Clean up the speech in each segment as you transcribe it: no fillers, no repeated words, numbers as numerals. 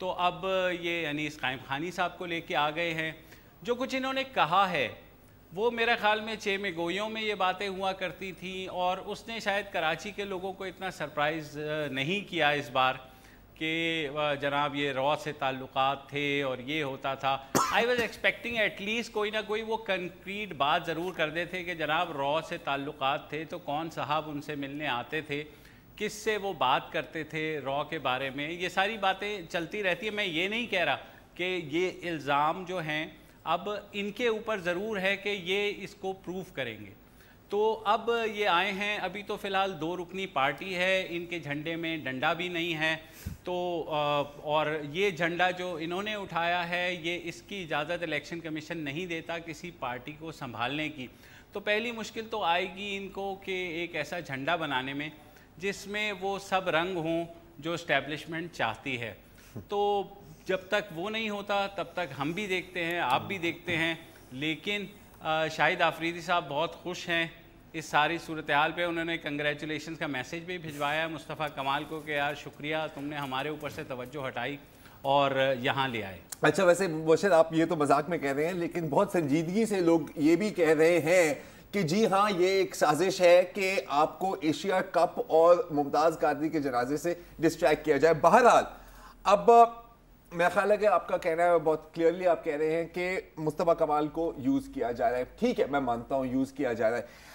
تو اب یہ انیس قائم خانی صاحب کو لے کے آ گئے ہیں. جو کچھ انہوں نے کہا ہے وہ میرے خیال میں چھ میں گویوں میں یہ باتیں ہوا کرتی تھیں, اور اس نے شاید کراچی کے لوگوں کو اتنا سرپرائز نہیں کیا اس بار کہ جناب یہ را سے تعلقات تھے اور یہ ہوتا تھا. I was expecting at least کوئی نہ کوئی وہ کنکریٹ بات ضرور کر دیتے کہ جناب را سے تعلقات تھے تو کون صاحب ان سے ملنے آتے تھے, کس سے وہ بات کرتے تھے را کے بارے میں. یہ ساری باتیں چلتی رہتی ہیں. میں یہ نہیں کہہ رہا کہ یہ الزام جو ہیں اب ان کے اوپر ضرور ہے کہ یہ اس کو پروف کریں گے. تو اب یہ آئے ہیں, ابھی تو فی الحال 2 رکنی پارٹی ہے, ان کے جھنڈے میں ڈنڈا بھی نہیں ہے. تو اور یہ جھنڈا جو انہوں نے اٹھایا ہے یہ اس کی اجازت الیکشن کمیشن نہیں دیتا کسی پارٹی کو سنبھالنے کی. تو پہلی مشکل تو آئے گی ان کو کہ ایک ایسا جھنڈا بنانے میں جس میں وہ سب رنگ ہوں جو اسٹیبلشمنٹ چاہتی ہے. تو جب تک وہ نہیں ہوتا تب تک ہم بھی دیکھتے ہیں, آپ بھی دیکھتے ہیں. لیکن شاہد آفریدی صاحب بہت خوش ہیں اس ساری صورتحال پہ. انہوں نے کنگریچولیشنز کا میسیج بھی بھجوایا ہے مصطفیٰ کمال کو کہ یار شکریہ, تم نے ہمارے اوپر سے توجہ ہٹائی اور یہاں لے آئے. اچھا ویسے مرشد آپ یہ تو مذاق میں کہہ رہے ہیں, لیکن بہت سنجیدگی سے لوگ یہ بھی کہہ رہے ہیں کہ جی ہاں یہ ایک سازش ہے کہ آپ کو ایشیا کپ اور ممتاز قادری کے جنازے سے ڈسٹریکٹ کیا جائے. بہرحال اب میرا خیال ہے کہ آپ کا کہنا ہے, بہت کلیئرلی آپ کہہ رہے ہیں کہ مصطفیٰ کمال کو یوز کیا جا رہا ہے. ٹھیک ہے, میں مانتا ہوں یوز کیا جا رہا ہے.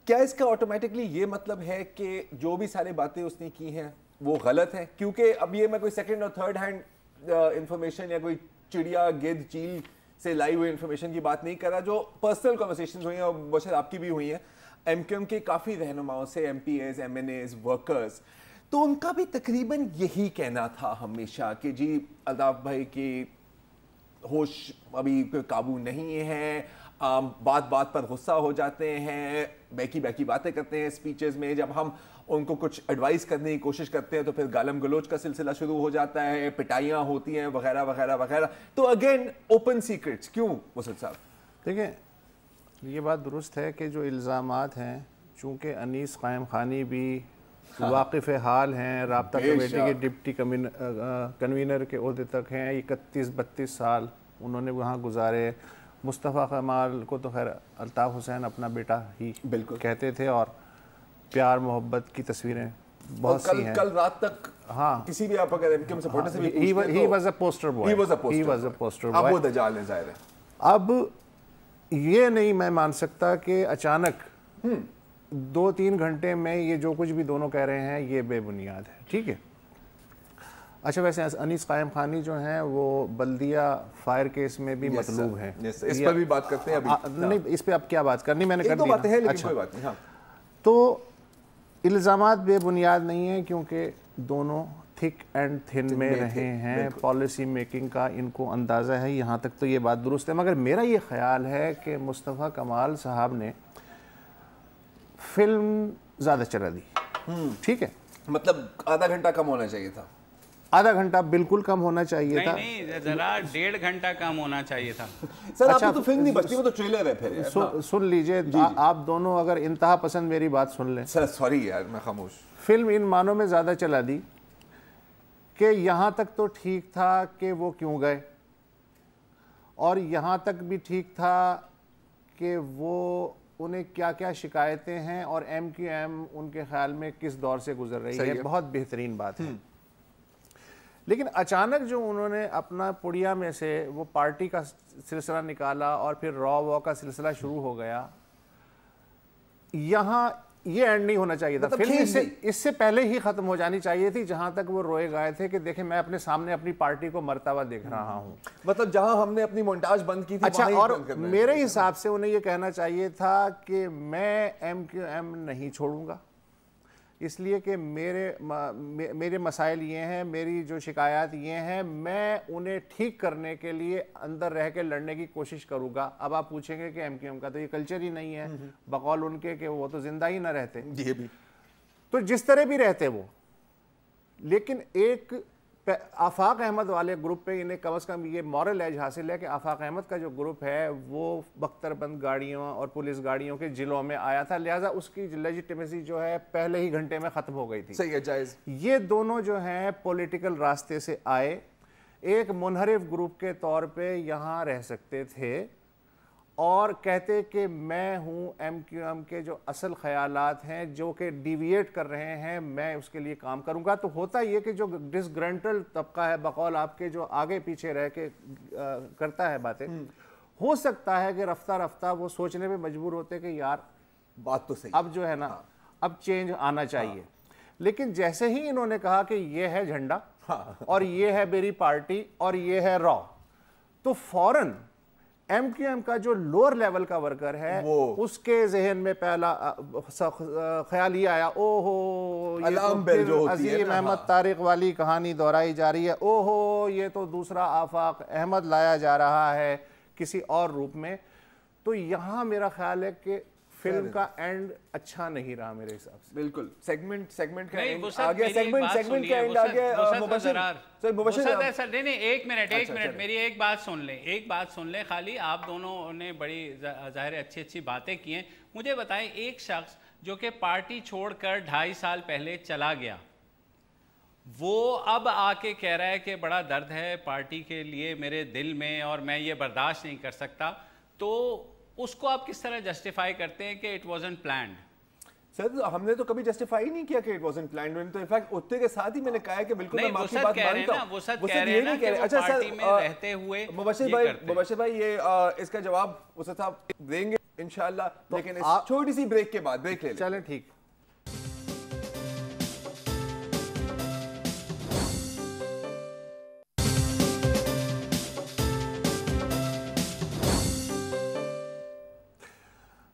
کیا اس کا آٹومیٹکلی یہ مطلب ہے کہ جو بھی سارے باتیں اس نے کی ہیں وہ غلط ہیں؟ کیونکہ اب یہ میں کوئی سیکنڈ اور تھرڈ ہینڈ انفارمیشن یا کوئی چڑیا گدھ چیل سے لائی ہوئی انفارمیشن کی بات نہیں کر رہا. جو پرسنل کنورسیشنز ہوئی ہیں اور بشر آپ کی بھی ہوئی ہیں ایم کیو ایم کے کافی رہنماؤں سے, MPAs, MNAs, workers, تو ان کا بھی تقریباً یہی کہنا تھا ہمیشہ کہ جی الطاف بھائی کی ہوش ابھی قابو نہیں ہے, بات بات پر غصہ ہو جاتے ہیں, بیکی باتیں کرتے ہیں اسپیچز میں. جب ہم ان کو کچھ ایڈوائز کرنے کی کوشش کرتے ہیں تو پھر گالم گلوچ کا سلسلہ شروع ہو جاتا ہے, پٹائیاں ہوتی ہیں وغیرہ وغیرہ وغیرہ. تو اگین اوپن سیکرٹس کیوں وسط صاحب؟ دیکھیں یہ بات درست ہے کہ جو الزامات ہیں, چونکہ انیس قائم خانی بھی واقف حال ہیں, رابطہ کمیٹی کے ڈپٹی کنوینر کے عہدے تک ہیں, 31-32 سال انہوں نے وہاں گزارے. مصطفیٰ کمال کو تو خیر الطاف حسین اپنا بیٹا ہی بالکل کہتے تھے, اور پیار محبت کی تصویریں بہت سی ہیں. کل رات تک ہاں کسی بھی آپ اگر ایم کیو ایم سپورٹر سے بھی he was a poster boy. اب وہ دجال ہے ظاہر ہے. اب یہ نہیں میں مان سکتا کہ اچانک 2-3 گھنٹے میں یہ جو کچھ بھی دونوں کہہ رہے ہیں یہ بے بنیاد ہے. ٹھیک ہے. اچھا ویسے انیس قائم خانی جو ہیں وہ بلدیہ فائر کیس میں بھی مطلوب ہیں, اس پر بھی بات کرتے ہیں ابھی. نہیں اس پہ اب کیا بات کرنی, میں نے کر دی. اچھا تو الزامات بے بنیاد نہیں ہیں کیونکہ دونوں تھک اینڈ تھن میں رہے ہیں, پالیسی میکنگ کا ان کو اندازہ ہے, یہاں تک تو یہ بات درست ہے. مگر میرا یہ خیال ہے کہ مصطفیٰ کمال صاحب نے فلم زیادہ چلا دی. ٹھیک ہے, مطلب آدھا گھنٹہ کم ہونا چاہیے تھا. آدھا گھنٹہ بالکل کم ہونا چاہیے تھا. نہیں ذرا 1.5 گھنٹہ کم ہونا چاہیے تھا. سر آپ کو تو فلم نہیں بچتی, وہ تو ٹریلر ہے. پھر سن لیجئے آپ دونوں اگر انتہا پسند میری بات سن لیں. سر سوری یار میں خاموش. فلم ان معنوں میں زیادہ چلا دی کہ یہاں تک تو ٹھیک تھا کہ وہ کیوں گئے, اور یہاں تک بھی ٹھیک تھا کہ وہ انہیں کیا کیا شکایتیں ہیں اور ایم کیو ایم ان کے خیال میں کس دور سے گزر رہی ہے. بہت بہترین بات ہے. لیکن اچانک جو انہوں نے اپنا پڑیا میں سے وہ پارٹی کا سلسلہ نکالا اور پھر را وا کا سلسلہ شروع ہو گیا, یہاں یہ اینڈ نہیں ہونا چاہیے تھا. فلم اس سے پہلے ہی ختم ہو جانی چاہیے تھی, جہاں تک وہ روئے گائے تھے کہ دیکھیں میں اپنے سامنے اپنی پارٹی کو مرتا ہوا دیکھ رہا ہوں. مطلب جہاں ہم نے اپنی مونٹاج بند کی تھی. اچھا, اور میرے حساب سے انہیں یہ کہنا چاہیے تھا کہ میں ایم کیو ایم نہیں چھوڑوں گا, اس لیے کہ میرے مسائل یہ ہیں, میری جو شکایات یہ ہیں, میں انہیں ٹھیک کرنے کے لیے اندر رہ کے لڑنے کی کوشش کروں گا. اب آپ پوچھیں گے کہ ایم کیو ایم کا تو یہ کلچر ہی نہیں ہے, بقول ان کے کہ وہ تو زندہ ہی نہ رہتے. یہ بھی تو جس طرح بھی رہتے وہ, لیکن ایک آفاق احمد والے گروپ پہ انہیں کم از کم یہ مورل ایج حاصل ہے کہ آفاق احمد کا جو گروپ ہے وہ بختر بند گاڑیوں اور پولیس گاڑیوں کے جلوں میں آیا تھا, لہٰذا اس کی لیجیٹیمیسی جو ہے پہلے ہی گھنٹے میں ختم ہو گئی تھی. صحیح ہے, جائز. یہ دونوں جو ہیں پولیٹیکل راستے سے آئے, ایک منحرف گروپ کے طور پہ یہاں رہ سکتے تھے اور کہتے کہ میں ہوں ایم کیو ایم کے جو اصل خیالات ہیں جو کہ ڈیویٹ کر رہے ہیں میں اس کے لیے کام کروں گا. تو ہوتا یہ کہ جو ڈسگرنٹل طبقہ ہے بقول آپ کے جو آگے پیچھے رہ کے کرتا ہے باتیں, ہو سکتا ہے کہ رفتہ رفتہ وہ سوچنے پہ مجبور ہوتے کہ یار بات تو صحیح اب جو ہے نا اب چینج آنا چاہیے. لیکن جیسے ہی انہوں نے کہا کہ یہ ہے جھنڈا اور یہ ہے میری پارٹی اور یہ ہے را, تو فوراً ایم کیو ایم کا جو لوور لیول کا ورکر ہے اس کے ذہن میں پہلا خیال یہ آیا, او ہو عظیم احمد طارق والی کہانی دہرائی جا رہی ہے, او ہو یہ تو دوسرا آفاق احمد لایا جا رہا ہے کسی اور روپ میں. تو یہاں میرا خیال ہے کہ فلم کا اینڈ اچھا نہیں رہا میرے حساب سے. بالکل سیگمنٹ کا نہیں، اینڈ وسعت آ گیا, سیگمنٹ کا اینڈ آ گیا. نہیں نہیں ایک منٹ میری ایک بات سن لیں خالی. آپ دونوں نے بڑی ظاہر اچھی باتیں کی ہیں. مجھے بتائیں ایک شخص جو کہ پارٹی چھوڑ کر 2.5 سال پہلے چلا گیا, وہ اب آ کے کہہ رہا ہے کہ بڑا درد ہے پارٹی کے لیے میرے دل میں اور میں یہ برداشت نہیں کر سکتا, تو اس کو آپ کس طرح جسٹیفائی کرتے ہیں کہ اٹ وازنٹ پلانڈ؟ سر ہم نے تو کبھی جسٹیفائی نہیں کیا کہ اٹ وازنٹ پلانڈ. تو انفیکٹ اتنے کے ساتھ ہی میں نے کہا ہے کہ بالکل میں معافی بات مانتا ہوں. وسعت کہہ رہے ہیں نا کہ وہ پارٹی میں رہتے ہوئے مبشر بھائی یہ اس کا جواب وسعت صاحب دیں گے انشاءاللہ, لیکن اس چھوٹی سی بریک کے بعد بریک لے لیں. چلیں ٹھیک.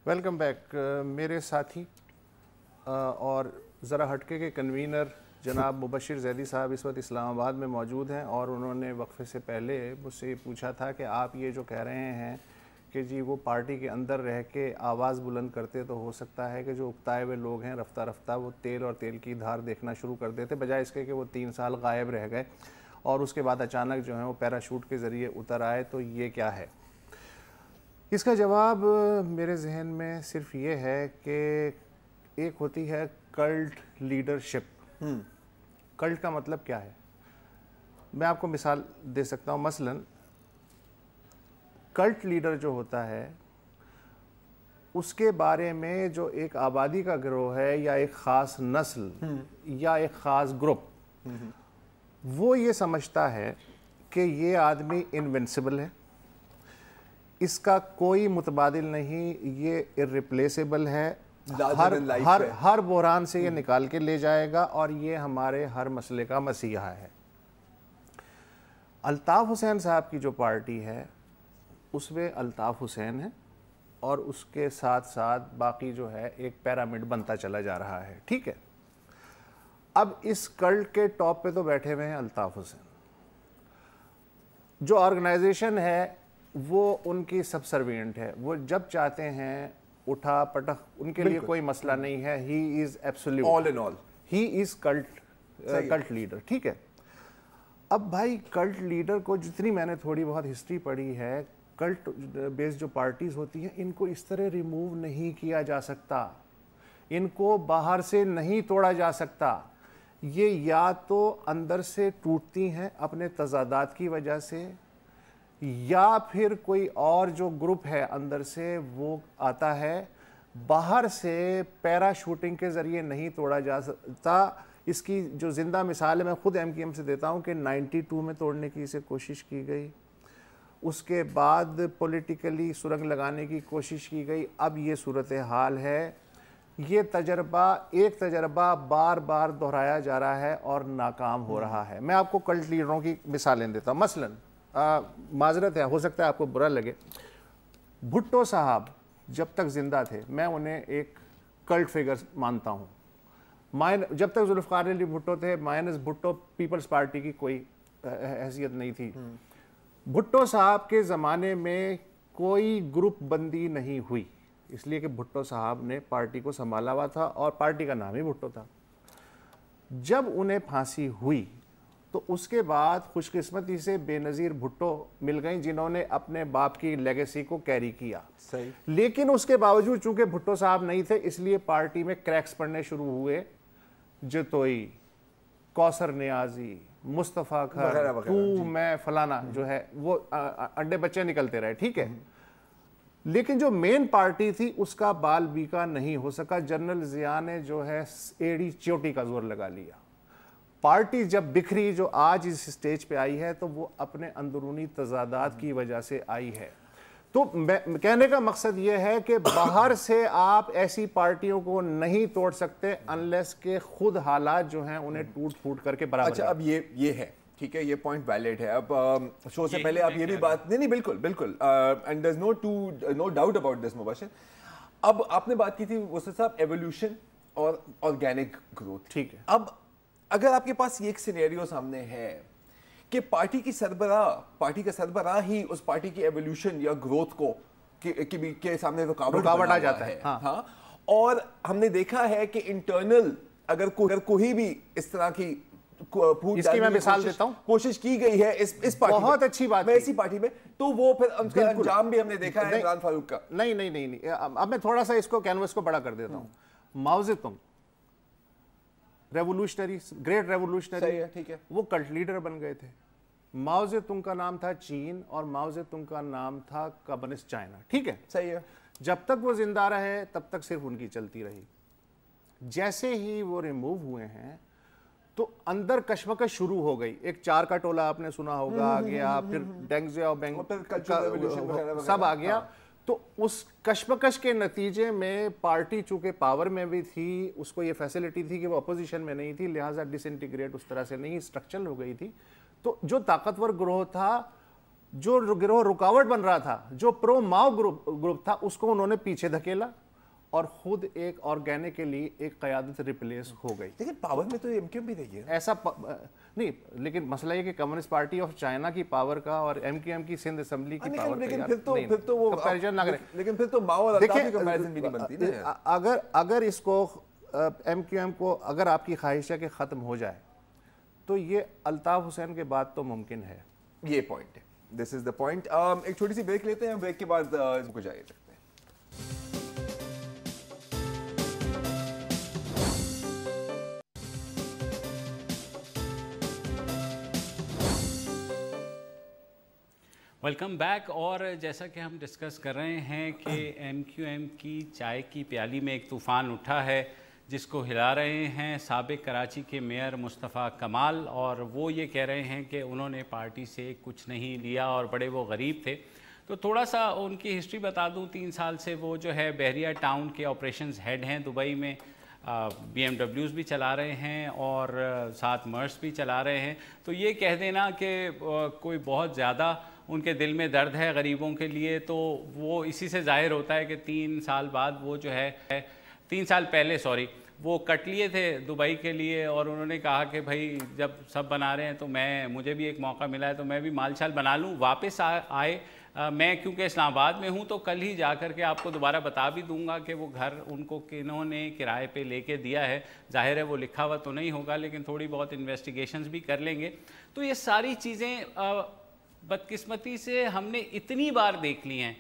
Welcome back. میرے ساتھی اور ذرا ہٹکے کے کنوینر جناب مبشر زیدی صاحب اس وقت اسلام آباد میں موجود ہیں, اور انہوں نے وقفے سے پہلے مجھ سے یہ پوچھا تھا کہ آپ یہ جو کہہ رہے ہیں کہ جی وہ پارٹی کے اندر رہ کے آواز بلند کرتے تو ہو سکتا ہے کہ جو اکتائے ہوئے لوگ ہیں رفتہ رفتہ وہ تیل اور تیل کی دھار دیکھنا شروع کر دیتے, بجائے اس کے کہ وہ 3 سال غائب رہ گئے اور اس کے بعد اچانک جو ہیں وہ پیراشوٹ کے ذریعے اتر آئے. تو یہ کیا ہے؟ اس کا جواب میرے ذہن میں صرف یہ ہے کہ ایک ہوتی ہے کلٹ لیڈرشپ. کلٹ کا مطلب کیا ہے؟ میں آپ کو مثال دے سکتا ہوں. مثلا کلٹ لیڈر جو ہوتا ہے اس کے بارے میں جو ایک آبادی کا گروہ ہے یا ایک خاص نسل یا ایک خاص گروپ وہ یہ سمجھتا ہے کہ یہ آدمی انوینسیبل ہے, اس کا کوئی متبادل نہیں, یہ ارریپلیسیبل ہے, ہر بحران سے یہ نکال کے لے جائے گا اور یہ ہمارے ہر مسئلے کا مسیحا ہے. الطاف حسین صاحب کی جو پارٹی ہے اس میں الطاف حسین ہے اور اس کے ساتھ ساتھ باقی جو ہے ایک پیرامڈ بنتا چلا جا رہا ہے. ٹھیک ہے, اب اس کلٹ کے ٹاپ پہ تو بیٹھے ہوئے ہیں الطاف حسین. جو آرگنائزیشن ہے وہ ان کی سب سروینٹ ہے, وہ جب چاہتے ہیں اٹھا پٹخ, ان کے لیے کوئی مسئلہ نہیں ہے. ہی از ایبسولوٹ آل ان آل, ہی از کلٹ لیڈر. ٹھیک ہے, اب بھائی کلٹ لیڈر کو جتنی میں نے تھوڑی بہت ہسٹری پڑھی ہے, کلٹ بیس جو پارٹیز ہوتی ہیں ان کو اس طرح ریموو نہیں کیا جا سکتا, ان کو باہر سے نہیں توڑا جا سکتا. یہ یا تو اندر سے ٹوٹتی ہیں اپنے تضادات کی وجہ سے, یا پھر کوئی اور جو گروپ ہے اندر سے وہ آتا ہے, باہر سے پیرا شوٹنگ کے ذریعے نہیں توڑا جا سکتا. اس کی جو زندہ مثال ہے میں خود ایم کیو ایم سے دیتا ہوں کہ 92 میں توڑنے کی اسے کوشش کی گئی, اس کے بعد پولیٹیکلی سرنگ لگانے کی کوشش کی گئی. اب یہ صورتحال ہے, یہ ایک تجربہ بار بار دہرایا جا رہا ہے اور ناکام ہو رہا ہے. میں آپ کو کلٹ لیڈروں کی مثالیں دیتا ہوں. مثلاً معذرت ہے, ہو سکتا ہے آپ کو برا لگے, بھٹو صاحب جب تک زندہ تھے میں انہیں ایک کلٹ فگر مانتا ہوں. جب تک ذوالفقار علی بھٹو تھے مائنس بھٹو پیپلز پارٹی کی کوئی حیثیت نہیں تھی. بھٹو صاحب کے زمانے میں کوئی گروپ بندی نہیں ہوئی, اس لیے کہ بھٹو صاحب نے پارٹی کو سنبھالا ہوا تھا اور پارٹی کا نام ہی بھٹو تھا. جب انہیں پھانسی ہوئی تو اس کے بعد خوش قسمتی سے بے نظیر بھٹو مل گئیں جنہوں نے اپنے باپ کی لیگیسی کو کیری کیا. لیکن اس کے باوجود چونکہ بھٹو صاحب نہیں تھے اس لیے پارٹی میں کریکس پڑنے شروع ہوئے. جتوئی, کوثر نیازی, مصطفیٰ کھر، تو میں فلانا جو ہے وہ انڈے بچے نکلتے رہے، ٹھیک ہے، لیکن جو مین پارٹی تھی اس کا بال بیکا نہیں ہو سکا. جنرل ضیاء نے جو ہے ایڑی چوٹی کا زور لگا لیا. پارٹی جب بکھری جو آج اس سٹیج پہ آئی ہے تو وہ اپنے اندرونی تضادات کی وجہ سے آئی ہے. تو کہنے کا مقصد یہ ہے کہ باہر سے آپ ایسی پارٹیوں کو نہیں توڑ سکتے انلیس کہ خود حالات جو ہیں انہیں ٹوٹ پھوٹ کر کے برابر. اچھا اب یہ ہے ٹھیک ہے, یہ پوائنٹ ویلڈ ہے. اب شو سے پہلے آپ یہ بھی بات نہیں بالکل بالکل and there is no doubt about this Mubashir. اب آپ نے بات کی تھی وسط صاحب ایولیوشن اور آرگینک گروتھ, ٹھیک ہے. اب اگر آپ کے پاس یہ ایک سینیریو سامنے ہے کہ پارٹی کا سربراہ ہی اس پارٹی کی ایولیوشن یا گروتھ کو کے سامنے رکاوٹ آ جاتا ہے, ہاں, اور ہم نے دیکھا ہے کہ انٹرنل اگر کوئی بھی اس طرح کی اس کی میں مثال دیتا ہوں, کوشش کی گئی ہے اس پارٹی میں, بہت اچھی بات ایسی پارٹی میں, تو وہ پھر ان کا انجام بھی ہم نے دیکھا ہے عمران فاروق کا. نہیں, اب میں تھوڑا سا اس کو کینوس کو بڑا کر دیتا ہوں. ماؤ زے تونگ ریولوشنری, گریٹ ریولوشنری, وہ کلٹ لیڈر بن گئے تھے. ماؤ زے تونگ کا نام تھا چین اور ماؤ زے تونگ کا نام تھا کمیونسٹ چائنا, ٹھیک ہے, صحیح ہے. جب تک وہ زندہ رہے تب تک صرف ان کی چلتی رہی. جیسے ہی وہ ریموو ہوئے ہیں تو اندر کشمکش شروع ہو گئی. ایک چار کا ٹولہ آپ نے سنا ہوگا, آ گیا, پھر ڈینگ زیاؤپنگ سب آ گیا. تو اس کشمکش کے نتیجے میں پارٹی چونکہ پاور میں بھی تھی, اس کو یہ فیسلٹی تھی کہ وہ اپوزیشن میں نہیں تھی, لہٰذا ڈس انٹیگریٹ اس طرح سے نہیں اسٹرکچر ہو گئی تھی. تو جو طاقتور گروہ تھا, جو گروہ رکاوٹ بن رہا تھا, جو پرو ماؤ گروپ تھا, اس کو انہوں نے پیچھے دھکیلا اور خود ایک آرگینک کے لیے ایک قیادت ریپلیس ہو گئی. لیکن پاور میں تو ایم کیو ایم بھی رہی ہے ایسا نہیں, لیکن مسئلہ یہ کہ کمیونسٹ پارٹی آف چائنا کی پاور کا اور ایم کیو ایم کی سندھ اسمبلی کی پاور کا, لیکن پھر تو وہ کمپیریزن نہ کریں. لیکن پھر تو ماؤ اور الطاف کی کمپیریزن بھی نہیں بنتی نا. اگر اس کو ایم کیو ایم کو اگر آپ کی خواہش ہے کہ ختم ہو جائے تو یہ الطاف حسین کے بعد تو ممکن ہے. یہ پوائنٹ ہے, دس از دا پوائنٹ. ایک چھوٹی سی بریک لیتے ہیں, بریک کے بعد اس کو جاری رکھتے ہیں. Welcome back. اور جیسا کہ ہم ڈسکس کر رہے ہیں کہ ایم کیو ایم کی چائے کی پیالی میں ایک طوفان اٹھا ہے جس کو ہلا رہے ہیں سابق کراچی کے میئر مصطفیٰ کمال, اور وہ یہ کہہ رہے ہیں کہ انہوں نے پارٹی سے کچھ نہیں لیا اور بڑے وہ غریب تھے. تو تھوڑا سا ان کی ہسٹری بتا دوں. 3 سال سے وہ جو ہے بحریہ ٹاؤن کے آپریشنز ہیڈ ہیں. دبئی میں بی ایم ڈبلیوز بھی چلا رہے ہیں اور ساتھ مرس بھی چلا رہے ہیں. تو یہ کہہ دینا کہ کوئی بہت زیادہ ان کے دل میں درد ہے غریبوں کے لیے, تو وہ اسی سے ظاہر ہوتا ہے کہ 3 سال بعد وہ جو ہے 3 سال پہلے وہ کٹ لیے تھے دبئی کے لیے, اور انہوں نے کہا کہ بھائی جب سب بنا رہے ہیں تو مجھے بھی ایک موقع ملا ہے تو میں بھی مال شال بنا لوں. واپس آئے. میں کیونکہ اسلام آباد میں ہوں تو کل ہی جا کر کے آپ کو دوبارہ بتا بھی دوں گا کہ وہ گھر ان کو کنہوں نے کرائے پہ لے کے دیا ہے. ظاہر ہے وہ لکھا ہوا تو نہیں ہوگا, لیکن تھوڑی بہت انویسٹیگیشنز بھی کر لیں گے. تو یہ ساری چیزیں بدقسمتی سے ہم نے اتنی بار دیکھ لی ہیں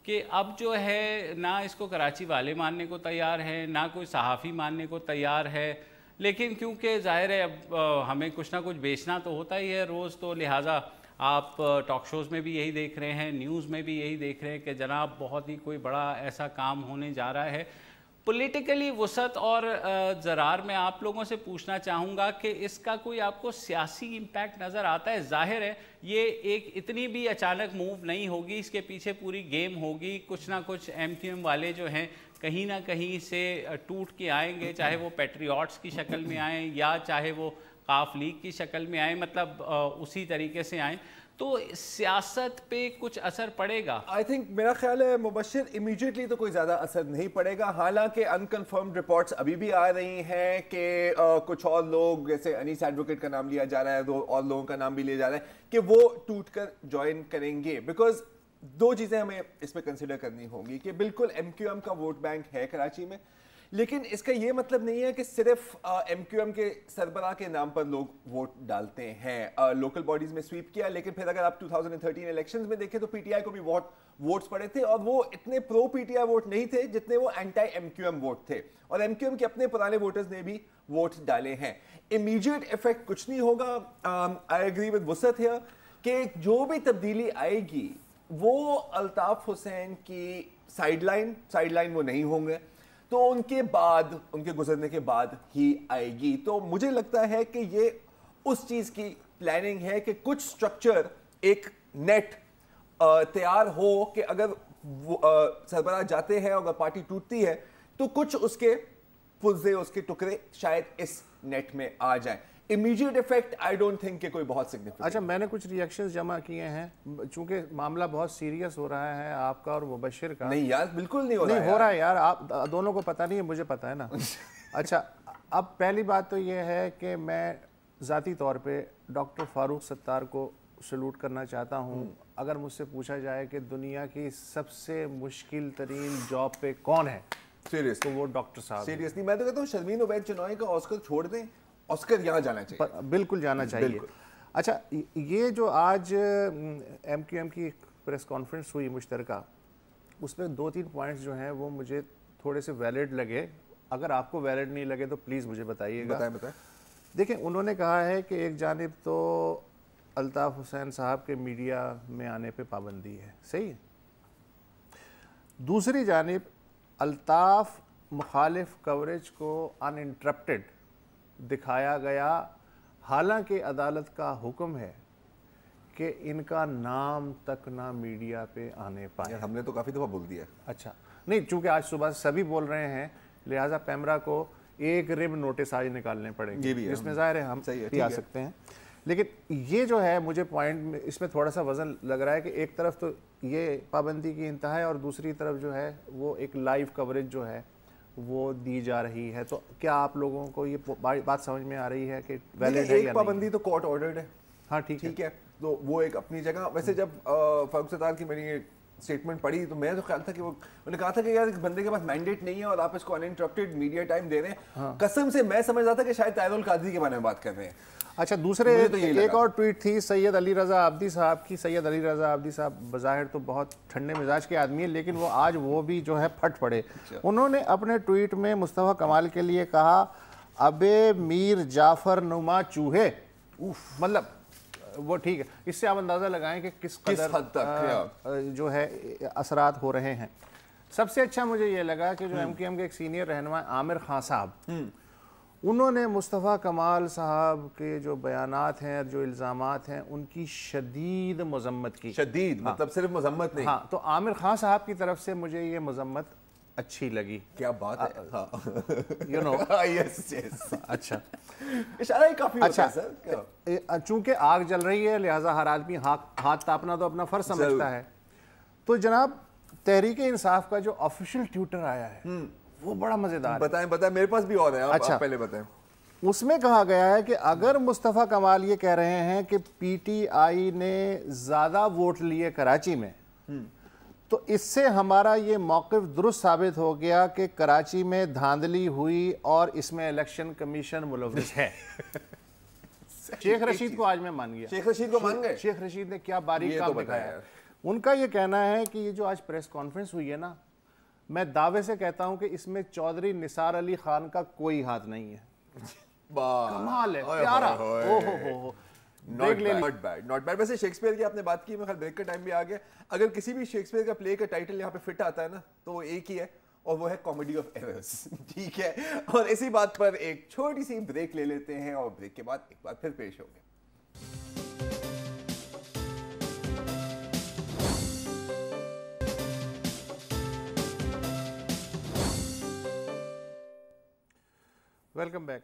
کہ اب جو ہے نہ اس کو کراچی والے ماننے کو تیار ہیں, نہ کوئی صحافی ماننے کو تیار ہے. لیکن کیونکہ ظاہر ہے اب ہمیں کچھ نہ کچھ بیچنا تو ہوتا ہی ہے روز, تو لہٰذا آپ ٹاک شوز میں بھی یہی دیکھ رہے ہیں, نیوز میں بھی یہی دیکھ رہے ہیں کہ جناب بہت ہی کوئی بڑا ایسا کام ہونے جا رہا ہے. پولیٹیکلی وسعت اور زرار میں آپ لوگوں سے پوچھنا چاہوں گا کہ اس کا کوئی آپ کو سیاسی امپیکٹ نظر آتا ہے؟ ظاہر ہے یہ ایک اتنی بھی اچانک موو نہیں ہوگی, اس کے پیچھے پوری گیم ہوگی. کچھ نہ کچھ ایم کیو ایم والے جو ہیں کہیں نہ کہیں سے ٹوٹ کے آئیں گے, چاہے وہ پیٹریوٹس کی شکل میں آئیں یا چاہے وہ قاف لیگ کی شکل میں آئیں, مطلب اسی طریقے سے آئیں. تو سیاست پہ کچھ اثر پڑے گا؟ آئی تھنک میرا خیال ہے مبشر امیڈیٹلی تو کوئی زیادہ اثر نہیں پڑے گا. حالانکہ انکنفرمڈ رپورٹس ابھی بھی آ رہی ہیں کہ کچھ اور لوگ جیسے انیس ایڈوکیٹ کا نام لیا جا رہا ہے, 2 اور لوگوں کا نام بھی لیا جا رہا ہے کہ وہ ٹوٹ کر جوائن کریں گے. بیکاز 2 چیزیں ہمیں اس میں کنسیڈر کرنی ہوں گی کہ بالکل ایم کیو ایم کا ووٹ بینک ہے کراچی میں, لیکن اس کا یہ مطلب نہیں ہے کہ صرف ایم کیو ایم کے سربراہ کے نام پر لوگ ووٹ ڈالتے ہیں. لوکل باڈیز میں سویپ کیا, لیکن پھر اگر آپ 2013 الیکشنز میں دیکھیں تو پی ٹی آئی کو بھی ووٹس پڑے تھے, اور وہ اتنے پرو پی ٹی آئی ووٹ نہیں تھے جتنے وہ anti MQM vote تھے, اور ایم کیو ایم کے اپنے پرانے ووٹرز نے بھی ووٹ ڈالے ہیں. امیڈیٹ افیکٹ کچھ نہیں ہوگا. آئی ایگری ود وسعت ہیئر کہ جو بھی تبدیلی آئے گی وہ الطاف حسین کی سائیڈ لائن وہ نہیں ہوں گے, تو ان کے بعد, ان کے گزرنے کے بعد ہی آئے گی. تو مجھے لگتا ہے کہ یہ اس چیز کی پلاننگ ہے کہ کچھ سٹرکچر, ایک نیٹ تیار ہو کہ اگر سربراہ جاتے ہیں اور اگر پارٹی ٹوٹتی ہے تو کچھ اس کے پرزے, اس کے ٹکڑے شاید اس نیٹ میں آ جائیں. Immediate effect I don't think کہ کوئی بہت سگنیفیکنٹ. اچھا, میں نے کچھ ریئیکشنز جمع کیے ہیں چونکہ معاملہ بہت سیریس ہو رہا ہے آپ کا اور مبشر کا. نہیں یار, بالکل نہیں ہو رہا ہے. نہیں ہو رہا ہے یار, آپ دونوں کو پتہ نہیں ہے, مجھے پتہ ہے نا. اچھا, اب پہلی بات تو یہ ہے کہ میں ذاتی طور پہ ڈاکٹر فاروق ستار کو سلوٹ کرنا چاہتا ہوں. اگر مجھ سے پوچھا جائے کہ دنیا کی سب سے مشکل ترین جاب پہ کون ہے سیریس تو وہ ڈاکٹر صاحب. سیریسلی میں تو کہتا ہوں شرمین عبید چنوئی کا آسکر چھوڑ دیں, آسکر یہاں جانا چاہیے. بالکل جانا چاہیے. اچھا, یہ جو آج ایم کیو ایم کی پریس کانفرنس ہوئی مشترکہ, اس میں 2-3 پوائنٹس جو ہیں وہ مجھے تھوڑے سے ویلڈ لگے. اگر آپ کو ویلڈ نہیں لگے تو پلیز مجھے بتائیے گا. بتائیں. دیکھیں, انہوں نے کہا ہے کہ ایک جانب تو الطاف حسین صاحب کے میڈیا میں آنے پہ پابندی ہے, صحیح ہے. دوسری جانب الطاف مخالف کوریج کو ان انٹرپٹڈ دکھایا گیا, حالانکہ عدالت کا حکم ہے کہ ان کا نام تک نہ میڈیا پہ آنے پائے. ہم نے تو کافی دفعہ بول دیا. اچھا, نہیں, چونکہ آج صبح سبھی بول رہے ہیں لہٰذا پیمرا کو ایک رب نوٹس آج نکالنے پڑیں گے, جس میں ظاہر ہے ہم بھی آ سکتے ہیں. لیکن یہ جو ہے مجھے پوائنٹ اس میں تھوڑا سا وزن لگ رہا ہے کہ ایک طرف تو یہ پابندی کی انتہا ہے اور دوسری طرف جو ہے وہ ایک لائیو کوریج جو ہے وہ دی جا رہی ہے. تو کیا آپ لوگوں کو یہ بات سمجھ میں آ رہی ہے کہ ویلڈ ہے یا نہیں؟ ایک پابندی تو کورٹ آرڈرڈ ہے. ہاں ٹھیک ہے, تو وہ ایک اپنی جگہ. ویسے جب فاروق ستار کی میں نے اسٹیٹمنٹ پڑھی تو میں تو خیال تھا کہ وہ انہوں نے کہا تھا کہ یار ایک بندے کے پاس مینڈیٹ نہیں ہے اور آپ اس کو ان انٹرپٹڈ میڈیا ٹائم دے رہے ہیں. قسم سے میں سمجھ رہا تھا کہ شاید طاہر القادری کے بارے میں بات کر رہے ہیں. اچھا, دوسرے ایک اور ٹویٹ تھی سید علی رضا عابدی صاحب کی. سید علی رضا عابدی صاحب بظاہر تو بہت ٹھنڈے مزاج کے آدمی ہیں, لیکن وہ آج وہ بھی جو ہے پھٹ پڑے. انہوں نے اپنے ٹویٹ میں مصطفیٰ کمال کے لیے کہا ابے میر جعفر نما چوہے. مطلب وہ ٹھیک ہے, اس سے آپ اندازہ لگائیں کہ کس حد تک جو ہے اثرات ہو رہے ہیں. سب سے اچھا مجھے یہ لگا کہ جو ایم کیو ایم کے ایک سینئر رہنما عامر خان صاحب, انہوں نے مصطفیٰ کمال صاحب کے جو بیانات ہیں اور جو الزامات ہیں ان کی شدید مذمت کی. شدید مطلب صرف مذمت نہیں. ہاں, تو عامر خان صاحب کی طرف سے مجھے یہ مذمت اچھی لگی. کیا بات ہے, یو نو. اچھا, اشارہ ہی کافی ہوتا ہے سر. چونکہ آگ جل رہی ہے لہٰذا ہر آدمی ہاتھ تاپنا تو اپنا فرض سمجھتا ہے. تو جناب تحریک انصاف کا جو آفیشیل ٹویٹر آیا ہے وہ بڑا مزیدار. بتائیں, میرے پاس بھی اور ہے. اچھا, پہلے بتائیں. اس میں کہا گیا ہے کہ اگر مصطفیٰ کمال یہ کہہ رہے ہیں کہ پی ٹی آئی نے زیادہ ووٹ لیے کراچی میں, تو اس سے ہمارا یہ موقف درست ثابت ہو گیا کہ کراچی میں دھاندلی ہوئی اور اس میں الیکشن کمیشن ملوث ہے. شیخ رشید کو آج میں مان گیا. شیخ رشید کو مان گئے. شیخ رشید نے کیا باریک کام دکھایا. ان کا یہ کہنا ہے کہ یہ جو آج پریس کانفرنس ہوئی ہے نا, میں دعوے سے کہتا ہوں کہ اس میں چودھری نثار علی خان کا کوئی ہاتھ نہیں ہے. کمال ہے, پیارا. Not bad. ویسے شیکسپیئر کی آپ نے بات کی, میں خیال بریک کا ٹائم بھی آ گیا. اگر کسی بھی شیکسپیئر کا پلے کا ٹائٹل یہاں پہ فٹ آتا ہے نا تو وہ ایک ہی ہے, اور وہ ہے کامیڈی آف ایررز. ٹھیک ہے, اور اسی بات پر ایک چھوٹی سی بریک لے لیتے ہیں اور بریک کے بعد ایک بار پھر پیش ہوں گے. Welcome back.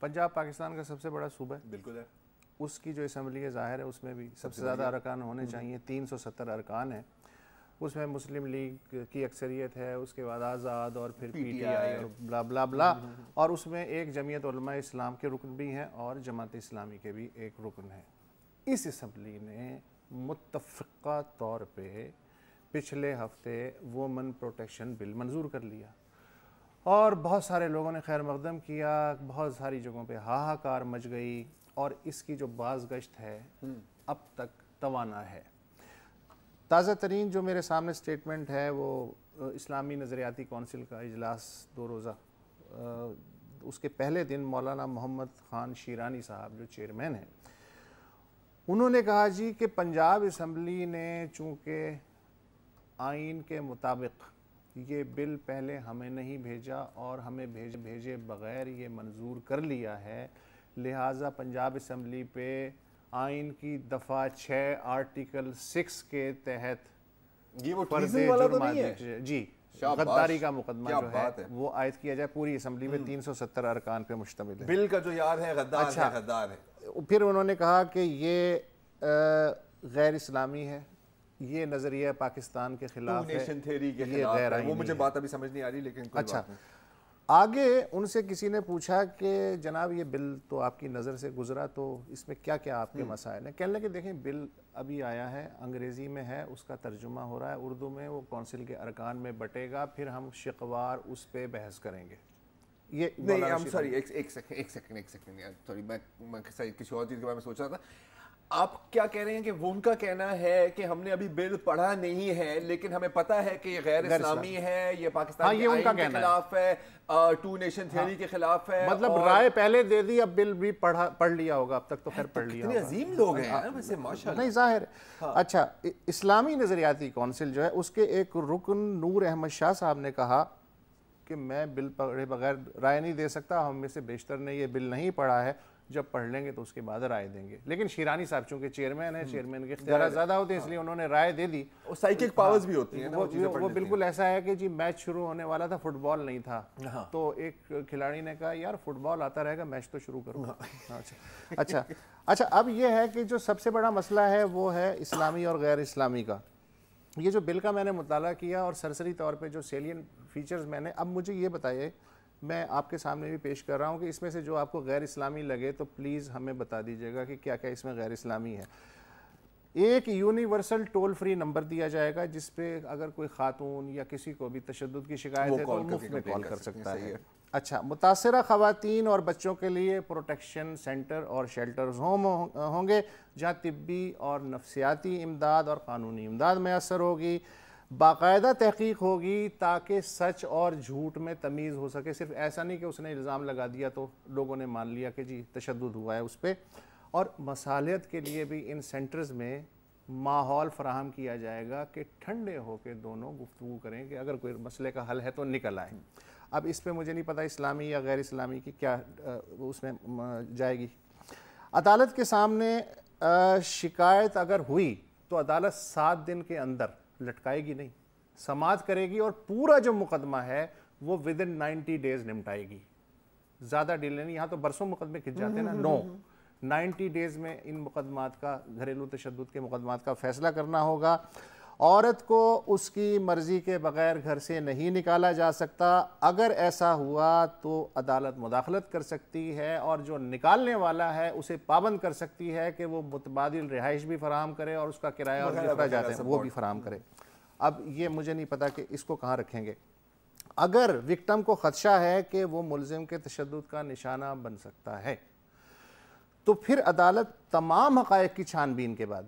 پنجاب پاکستان کا سب سے بڑا صوبہ ہے. بالکل ہے. اس کی جو اسمبلی ہے ظاہر ہے اس میں بھی سب سے زیادہ ارکان ہونے چاہیے. 370 ارکان ہیں. اس میں مسلم لیگ کی اکثریت ہے, اس کے بعد آزاد اور پھر پی ٹی آئی اور بلا بلا بلا, اور اس میں ایک جمعیت علماء اسلام کے رکن بھی ہیں اور جماعت اسلامی کے بھی ایک رکن ہے. اس اسمبلی نے متفقہ طور پہ پچھلے ہفتے وومن پروٹیکشن بل منظور کر لیا. اور بہت سارے لوگوں نے خیر مقدم کیا، بہت ساری جگہوں پہ ہاہاکار مچ گئی، اور اس کی جو بازگشت ہے اب تک توانا ہے۔ تازہ ترین جو میرے سامنے سٹیٹمنٹ ہے وہ اسلامی نظریاتی کونسل کا اجلاس 2 روزہ، اس کے پہلے دن مولانا محمد خان شیرانی صاحب جو چیئرمین ہیں، انہوں نے کہا جی کہ پنجاب اسمبلی نے چونکہ آئین کے مطابق یہ بل پہلے ہمیں نہیں بھیجا اور ہمیں بھیجے بغیر یہ منظور کر لیا ہے، لہٰذا پنجاب اسمبلی پہ آئین کی دفعہ 6 آرٹیکل 6 کے تحت یہ وہ فرض ٹریزن والا تو جرم نہیں ہے؟ جی، شاباش، غداری کا مقدمہ کیا جو بات ہے وہ عائد کیا جائے پوری اسمبلی میں، 370 ارکان پہ مشتمل ہے۔ بل کا جو یار ہے غدار اچھا، ہے، غدار ہے۔ پھر انہوں نے کہا کہ یہ غیر اسلامی ہے، یہ نظریہ پاکستان کے خلاف ہے، نیشن تھیوری کے یہ خلاف غیر ہے۔ آئینی وہ مجھے ہے۔ بات ابھی سمجھ نہیں آ رہی، لیکن کوئی اچھا، بات نہیں۔ آگے ان سے کسی نے پوچھا کہ جناب یہ بل تو آپ کی نظر سے گزرا، تو اس میں کیا کیا آپ کے مسائل ہیں؟ کہنے لگے دیکھیں بل ابھی آیا ہے، انگریزی میں ہے، اس کا ترجمہ ہو رہا ہے اردو میں، وہ کونسل کے ارکان میں بٹے گا، پھر ہم شقوار اس پہ بحث کریں گے۔ یہ نہیں، I'm sorry، ایک سیکنڈ یار، سوری، میں کسی اور چیز کے بارے میں سوچ رہا تھا۔ آپ کیا کہہ رہے ہیں کہ وہ ان کا کہنا ہے کہ ہم نے ابھی بل پڑھا نہیں ہے لیکن ہمیں پتا ہے کہ یہ غیر اسلامی ہے، یہ پاکستان کے آئین کے خلاف ہے، 2 نیشن تھیوری کے خلاف ہے، مطلب رائے پہلے دے دی، اب بل بھی پڑھ لیا ہوگا، اب تک تو خیر پڑھ لیا کتنے ہوگا۔ عظیم لوگ ہیں یار ویسے، ماشاءاللہ۔ نہیں، ظاہر ہے۔ اچھا، اسلامی نظریاتی کونسل جو ہے اس کے ایک رکن نور احمد شاہ صاحب نے کہا کہ میں بل پڑھے بغیر رائے نہیں دے سکتا، ہم میں سے بیشتر نے یہ بل نہیں پڑھا ہے، جب پڑھ لیں گے تو اس کے بعد رائے دیں گے۔ لیکن شیرانی صاحب چونکہ چیئرمین ہیں، چیئرمین کے اختیارات زیادہ ہوتے ہیں، اس لیے انہوں نے رائے دے دی۔ سائیکک پاورز بھی ہوتی ہیں، وہ بالکل ایسا ہے کہ جی میچ شروع ہونے والا تھا، فٹ بال نہیں تھا، تو ایک کھلاڑی نے کہا یار فٹ بال آتا رہے گا، میچ تو شروع کرو۔ اچھا، اب یہ ہے کہ جو سب سے بڑا مسئلہ ہے وہ ہے اسلامی اور غیر اسلامی کا۔ یہ جو بل کا میں نے مطالعہ کیا اور سرسری طور پہ جو سیلین فیچرز میں نے، اب مجھے یہ بتائیے، میں آپ کے سامنے بھی پیش کر رہا ہوں کہ اس میں سے جو آپ کو غیر اسلامی لگے تو پلیز ہمیں بتا دیجیے گا کہ کیا کیا اس میں غیر اسلامی ہے۔ ایک یونیورسل ٹول فری نمبر دیا جائے گا جس پہ اگر کوئی خاتون یا کسی کو بھی تشدد کی شکایت ہے تو مفت میں کال کر سکتا ہے۔ اچھا، متاثرہ خواتین اور بچوں کے لیے پروٹیکشن سینٹر اور شیلٹرز ہوں گے جہاں طبی اور نفسیاتی امداد اور قانونی امداد میسر ہوگی۔ باقاعدہ تحقیق ہوگی تاکہ سچ اور جھوٹ میں تمیز ہو سکے، صرف ایسا نہیں کہ اس نے الزام لگا دیا تو لوگوں نے مان لیا کہ جی تشدد ہوا ہے اس پہ۔ اور مصالحت کے لیے بھی ان سینٹرز میں ماحول فراہم کیا جائے گا کہ ٹھنڈے ہو کے دونوں گفتگو کریں کہ اگر کوئی مسئلے کا حل ہے تو نکل آئیں۔ اب اس پہ مجھے نہیں پتہ اسلامی یا غیر اسلامی کی کیا اس میں جائے گی۔ عدالت کے سامنے شکایت اگر ہوئی تو عدالت 7 دن کے اندر لٹکائے گی نہیں، سماعت کرے گی اور پورا جو مقدمہ ہے وہ ودن 90 ڈیز نمٹائے گی۔ زیادہ ڈیلے نہیں، یہاں تو برسوں مقدمے کھنچ جاتے ہیں نا، 90 ڈیز میں ان مقدمات کا، گھریلو تشدد کے مقدمات کا فیصلہ کرنا ہوگا۔ عورت کو اس کی مرضی کے بغیر گھر سے نہیں نکالا جا سکتا، اگر ایسا ہوا تو عدالت مداخلت کر سکتی ہے اور جو نکالنے والا ہے اسے پابند کر سکتی ہے کہ وہ متبادل رہائش بھی فراہم کرے اور اس کا کرایہ اور جو اخراجات ہیں وہ بھی فراہم کرے۔ اب یہ مجھے نہیں پتا کہ اس کو کہاں رکھیں گے۔ اگر وکٹم کو خدشہ ہے کہ وہ ملزم کے تشدد کا نشانہ بن سکتا ہے تو پھر عدالت تمام حقائق کی چھان بین کے بعد،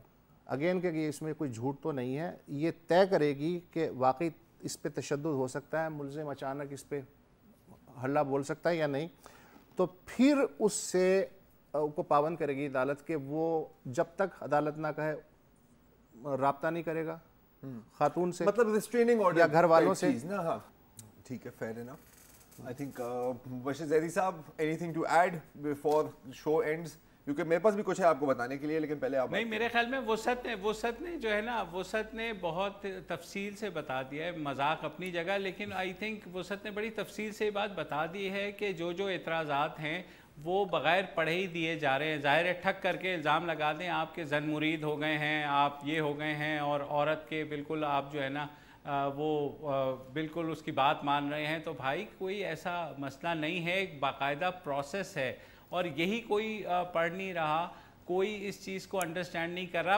اگین کہ اس میں کوئی جھوٹ تو نہیں ہے، یہ طے کرے گی کہ واقعی اس پہ تشدد ہو سکتا ہے، ملزم اچانک اس پہ ہلہ بول سکتا ہے یا نہیں، تو پھر اس سے کو پابند کرے گی عدالت کہ وہ جب تک عدالت نہ کہے رابطہ نہیں کرے گا خاتون سے، مطلب ریسٹریننگ آرڈر یا گھر والوں سے۔ ہاں ٹھیک ہے، fair enough. I think Bashir Zaidi sahab, anything to add before show ends? کیونکہ میرے پاس بھی کچھ ہے آپ کو بتانے کے لیے، لیکن پہلے آپ۔ نہیں، میرے خیال میں وسعت نے جو ہے نا، وسعت نے بہت تفصیل سے بتا دیا ہے، مذاق اپنی جگہ، لیکن آئی تھنک وسعت نے بڑی تفصیل سے یہ بات بتا دی ہے کہ جو اعتراضات ہیں وہ بغیر پڑھے ہی دیے جا رہے ہیں۔ ظاہر ہے ٹھک کر کے الزام لگا دیں آپ کے زن مرید ہو گئے ہیں، آپ یہ ہو گئے ہیں، اور عورت کے بالکل آپ جو ہے نا وہ بالکل اس کی بات مان رہے ہیں، تو بھائی کوئی ایسا مسئلہ نہیں ہے، ایک باقاعدہ پروسیس ہے، اور یہی کوئی پڑھ نہیں رہا، کوئی اس چیز کو انڈرسٹینڈ نہیں کر رہا۔